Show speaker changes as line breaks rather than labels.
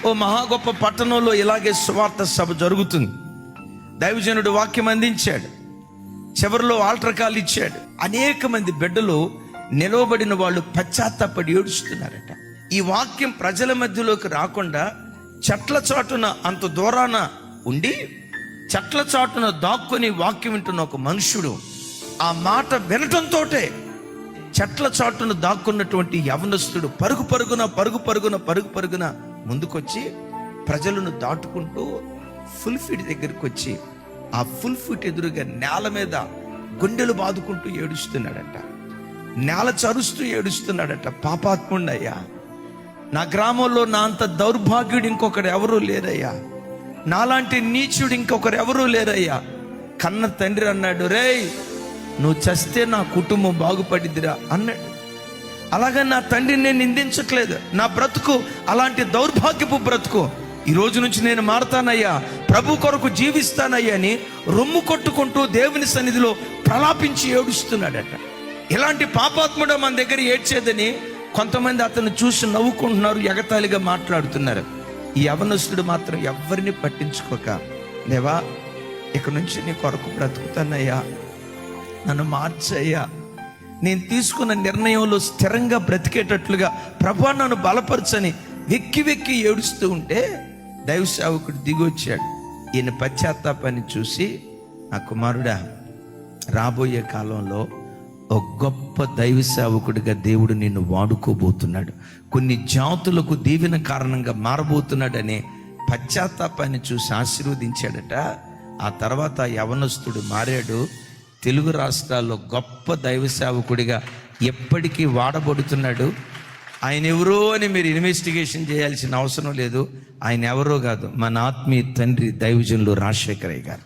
ఓ మహా గొప్ప పట్టణంలో ఇలాగే సువార్త సభ జరుగుతుంది. దైవజనుడు వాక్యం అందించాడు, చివరిలో ఆల్టర్ కాల్ ఇచ్చాడు. అనేక మంది బిడ్డలు నిలవబడిన వాళ్ళు పశ్చాత్తాపడి ఏడుస్తున్నారట. ఈ వాక్యం ప్రజల మధ్యలోకి రాకుండా చెట్ల చాటున అంత దూరాన ఉండి చెట్ల చాటున దాక్కుని వాక్యం వింటున్న ఒక మనుషుడు ఆ మాట వినటంతో చెట్ల చాటున దాక్కున్నటువంటి యవనస్తుడు పరుగు పరుగున ముందుకొచ్చి ప్రజలను దాటుకుంటూ ఫుల్ ఫీట్ దగ్గరికి వచ్చి ఆ ఫుల్ ఫీట్ ఎదురుగా నేల మీద గుండెలు బాదుకుంటూ ఏడుస్తున్నాడట. నేల చరుస్తూ ఏడుస్తున్నాడట. పాపాత్ముడయ్యా, నా గ్రామంలో నా అంత దౌర్భాగ్యుడు ఇంకొకరు ఎవరూ లేరయ్యా, నాలాంటి నీచుడు ఇంకొకరు ఎవరూ లేరయ్యా. కన్న తండ్రి అన్నాడు, రేయ్ నువ్వు చస్తే నా కుటుంబం బాగుపడిద్దిరా అన్నాడు. అలాగే నా తండ్రిని నేను నిందించట్లేదు, నా బ్రతుకు అలాంటి దౌర్భాగ్యపు బ్రతుకు, ఈ రోజు నుంచి నేను మారతానయ్యా, ప్రభు కొరకు జీవిస్తానయ్యా అని రొమ్ము కొట్టుకుంటూ దేవుని సన్నిధిలో ప్రలాపించి ఏడుస్తున్నాడట. ఇలాంటి పాపాత్ముడు మన దగ్గర ఏడ్చేదని కొంతమంది అతను చూసి నవ్వుకుంటున్నారు, ఎగతాళిగా మాట్లాడుతున్నారు. ఈ యవనస్తుడు మాత్రం ఎవరిని పట్టించుకోక, దేవా ఇక నుంచి నీ కొరకు బ్రతుకుతానయ్యా, నన్ను మార్చయ్యా, నేను తీసుకున్న నిర్ణయంలో స్థిరంగా బ్రతికేటట్లుగా ప్రభు నన్ను బలపరచని వెక్కి ఏడుస్తూ ఉంటే దైవ సేవకుడు దిగొచ్చాడు. ఈయన పశ్చాత్తాపాన్ని చూసి, నా కుమారుడా, రాబోయే కాలంలో ఒక గొప్ప దైవ సేవకుడిగా దేవుడు నిన్ను వాడుకోబోతున్నాడు, కొన్ని జాతులకు దీవెన కారణంగా మారబోతున్నాడనే పశ్చాత్తాపాన్ని చూసి ఆశీర్వదించాడట. ఆ తర్వాత యవనస్తుడు మారాడు. తెలుగు రాష్ట్రాల్లో గొప్ప దైవ సేవకుడిగా ఎప్పటికీ వాడబడుతున్నాడు. ఆయన ఎవరో అని మీరు ఇన్వెస్టిగేషన్ చేయాల్సిన అవసరం లేదు. ఆయన ఎవరో కాదు, మన ఆత్మీయ తండ్రి దైవజనులు రాజశేఖరయ్య గారు.